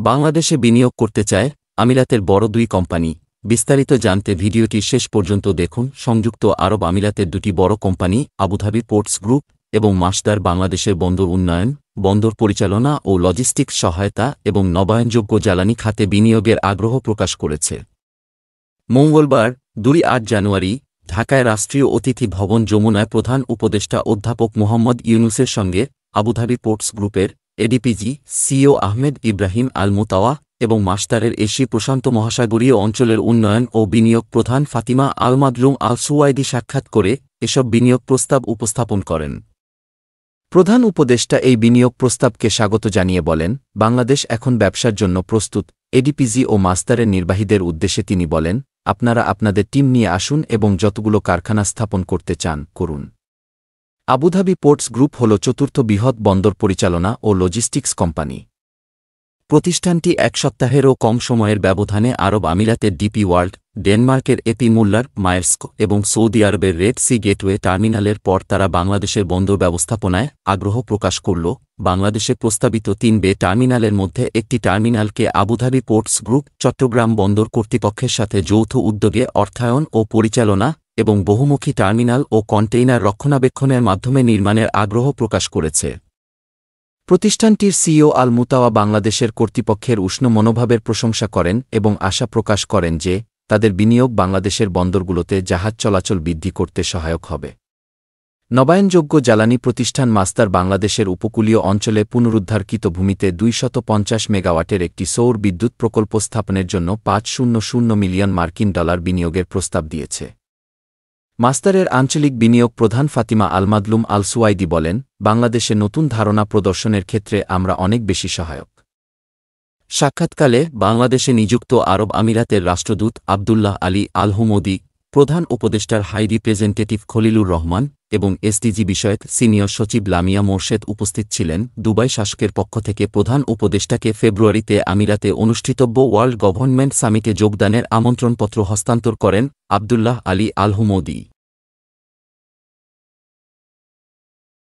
বাংলাদেশে বিনিয়োগ করতে চায় আমিরাতের বড় দুই কোম্পানি। বিস্তারিত জানতে ভিডিওটি শেষ পর্যন্ত দেখুন। সংযুক্ত আরব আমিরাতের দুটি বড় কোম্পানি আবুধাবি পোর্টস গ্রুপ এবং মাসদার বাংলাদেশের বন্দর উন্নয়ন, বন্দর পরিচালনা ও লজিস্টিক্স সহায়তা এবং নবায়নযোগ্য জ্বালানি খাতে বিনিয়োগের আগ্রহ প্রকাশ করেছে। মঙ্গলবার ২-৮ জানুয়ারি ঢাকায় রাষ্ট্রীয় অতিথি ভবন যমুনায় প্রধান উপদেষ্টা অধ্যাপক মোহাম্মদ ইউনূসের সঙ্গে আবুধাবি পোর্টস গ্রুপের এডিপিজি সিইও আহমেদ ইব্রাহিম আল মুতাওয়া এবং মাসদারের এশীয় প্রশান্ত মহাসাগরীয় অঞ্চলের উন্নয়ন ও বিনিয়োগ প্রধান ফাতিমা আল মাদলুম আল সুওয়াইদি সাক্ষাৎ করে এসব বিনিয়োগ প্রস্তাব উপস্থাপন করেন। প্রধান উপদেষ্টা এই বিনিয়োগ প্রস্তাবকে স্বাগত জানিয়ে বলেন, বাংলাদেশ এখন ব্যবসার জন্য প্রস্তুত। এডিপিজি ও মাসদারের নির্বাহীদের উদ্দেশ্যে তিনি বলেন, আপনারা আপনাদের টিম নিয়ে আসুন এবং যতগুলো কারখানা স্থাপন করতে চান করুন। আবুধাবি পোর্টস গ্রুপ হল চতুর্থ বৃহৎ বন্দর পরিচালনা ও লজিস্টিক্স কোম্পানি। প্রতিষ্ঠানটি এক সপ্তাহেরও কম সময়ের ব্যবধানে আরব আমিরাতের ডিপি ওয়ার্ল্ড, ডেনমার্কের এপি মুল্লার মায়ের্স্ক এবং সৌদি আরবের রেড সি গেটওয়ে টার্মিনালের পর তারা বাংলাদেশের বন্দর ব্যবস্থাপনায় আগ্রহ প্রকাশ করল। বাংলাদেশে প্রস্তাবিত ৩ বে টার্মিনালের মধ্যে একটি টার্মিনালকে আবুধাবি পোর্টস গ্রুপ চট্টগ্রাম বন্দর কর্তৃপক্ষের সাথে যৌথ উদ্যোগে অর্থায়ন ও পরিচালনা এবং বহুমুখী টার্মিনাল ও কন্টেইনার রক্ষণাবেক্ষণের মাধ্যমে নির্মাণের আগ্রহ প্রকাশ করেছে। প্রতিষ্ঠানটির সিইও আল মুতাওয়া বাংলাদেশের কর্তৃপক্ষের উষ্ণ মনোভাবের প্রশংসা করেন এবং আশা প্রকাশ করেন যে তাদের বিনিয়োগ বাংলাদেশের বন্দরগুলোতে জাহাজ চলাচল বৃদ্ধি করতে সহায়ক হবে। নবায়নযোগ্য জ্বালানি প্রতিষ্ঠান মাসদার বাংলাদেশের উপকূলীয় অঞ্চলে পুনরুদ্ধারকৃত ভূমিতে ২৫০ মেগাওয়াটের একটি সৌর বিদ্যুৎ প্রকল্প স্থাপনের জন্য $৫০০ মিলিয়ন বিনিয়োগের প্রস্তাব দিয়েছে। মাসদারের আঞ্চলিক বিনিয়োগ প্রধান ফাতিমা আল মাদলুম আল সুওয়াইদি বলেন, বাংলাদেশে নতুন ধারণা প্রদর্শনের ক্ষেত্রে আমরা অনেক বেশি সহায়ক। সাক্ষাৎকালে বাংলাদেশে নিযুক্ত আরব আমিরাতের রাষ্ট্রদূত আবদুল্লাহ আলী আল হুমদি, প্রধান উপদেষ্টার হাই রিপ্রেজেন্টেটিভ খলিলুর রহমান এবং এসডিজি বিষয়ক সিনিয়র সচিব লামিয়া মোরশেদ উপস্থিত ছিলেন। দুবাই শাসকের পক্ষ থেকে প্রধান উপদেষ্টাকে ফেব্রুয়ারিতে আমিরাতে অনুষ্ঠিতব্য ওয়ার্ল্ড গভর্নমেন্ট সামিটে যোগদানের আমন্ত্রণপত্র হস্তান্তর করেন আবদুল্লাহ আলী আল হুমদি।